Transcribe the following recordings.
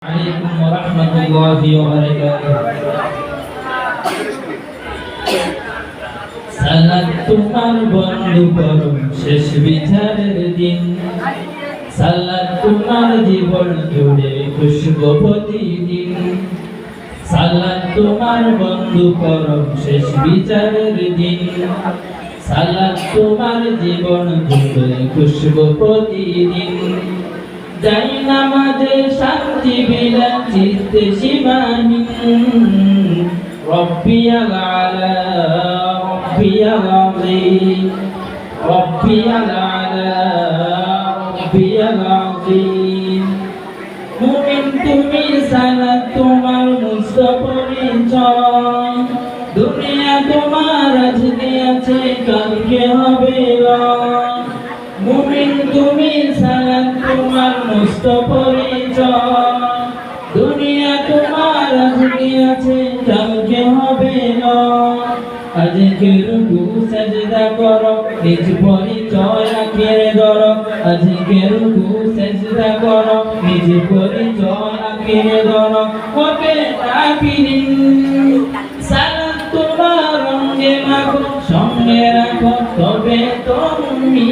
عليكم ورحمة الله وبركاته সালাত তোমার বন্ধু করো শেষ বিচারের দিন সালাত তোমার জীবন জুড়ে খুশবু প্রতিদিন সালাত তোমার বন্ধু করো শেষ বিচারের দিন সালাত তোমার জীবন জুড়ে খুশবু প্রতিদিন যাই নামাজে শান্তি বিলাস চিত্তে সীমাহীন রব্বিয়াল আলা রব্বিয়াল আযীম রব্বিয়াল আলা রব্বিয়াল আযীম মুমিন তুমি সালাত তোমার মুস্তাফা পরিচয় দুনিয়া তোমার আজকে আছে কালকে হবে লয় মুমিন তুমি সালাত তোমার মুস্তাফা পরিচয় দুনিয়া তোমার আজকে আছে কালকে হবে না আজকে রুকু সাজদা করো নিজ পরিচয় আখের ধরো আজকে রুকু সাজদা করো নিজ পরিচয় আখের ধরো হবে কাফিরিন সালাত তোমার রঙে মাখো সঙ্গে রাখো তবে তুমি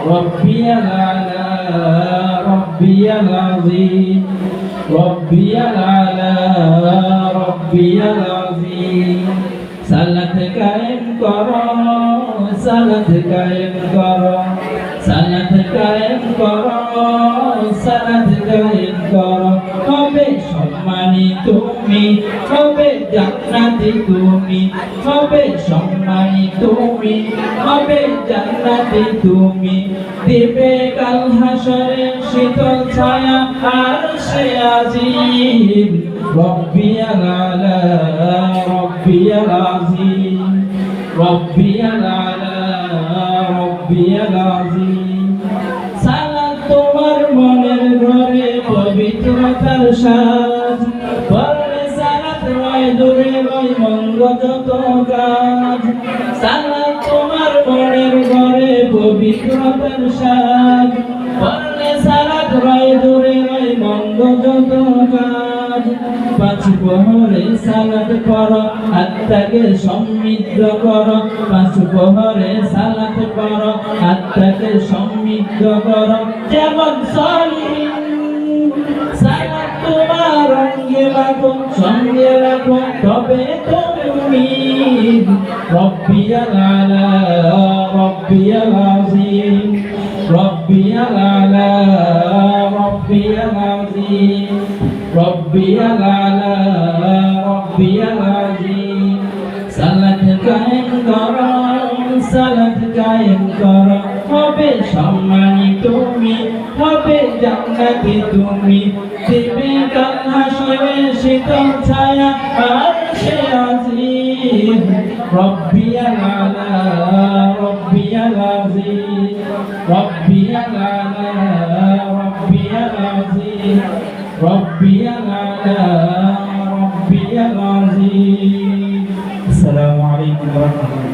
রব্বিয়াল আলা রব্বিয়াল আযীম রব্বিয়াল আলা রব্বিয়াল আযীম সালাত কায়েম করো সালাত কায়েম করো সালাত কায়েম করো সালাত কায়েম করো হবে সম্মানী তুমি হবে জান্নাতি তুমি হবে সম্মানী তুমি হবে জান্নাতি তুমি দিবে কাল হাসরে শীতল ছায়া আরশে আজিম রব্বিয়াল আলা রব্বিয়াল আযীম রব্বিয়াল আলা রব্বিয়াল আযীম সালাত তোমার মনের ঘরে পবিত্রতার সাজ পড়লে সালাত রয় দূরে রয় মন্দ যত কাজ সালাত তোমার মনের ঘরে পবিত্রতার সাজ পড়লে সালাত রয় দূরে রয় মন্দ যত কাজ পাঁচ প্রহরে সালাত করো আত্মাকে সমৃদ্ধ করো পাঁচ প্রহরে সালাত করো আত্মাকে সমৃদ্ধ করো যেমন সলিহিন সালাত তোমার রঙে মাখো সঙ্গে রাখো তবে তুমি রব্বিয়াল আলা রব্বিয়াল আযীম রব্বিয়াল আলা রব্বিয়াল আযীম রব্বিয়াল আলা রব্বিয়াল আযীম সালাত কায়েম করো সালাত কায়েম করো হবে সম্মানী তুমি হবে জান্নাতি তুমি দিবে কাল হাসরে শীতল ছায়া আরশে আজিম রব্বিয়াল আলা রব্বিয়াল আযীম রব্বিয়াল আলা রব্বিয়াল আযীম রব্বিয়াল আলা রব্বিয়াল আযীম আসসালামু আলাইকুম ওয়া রাহমাতুল্লাহ।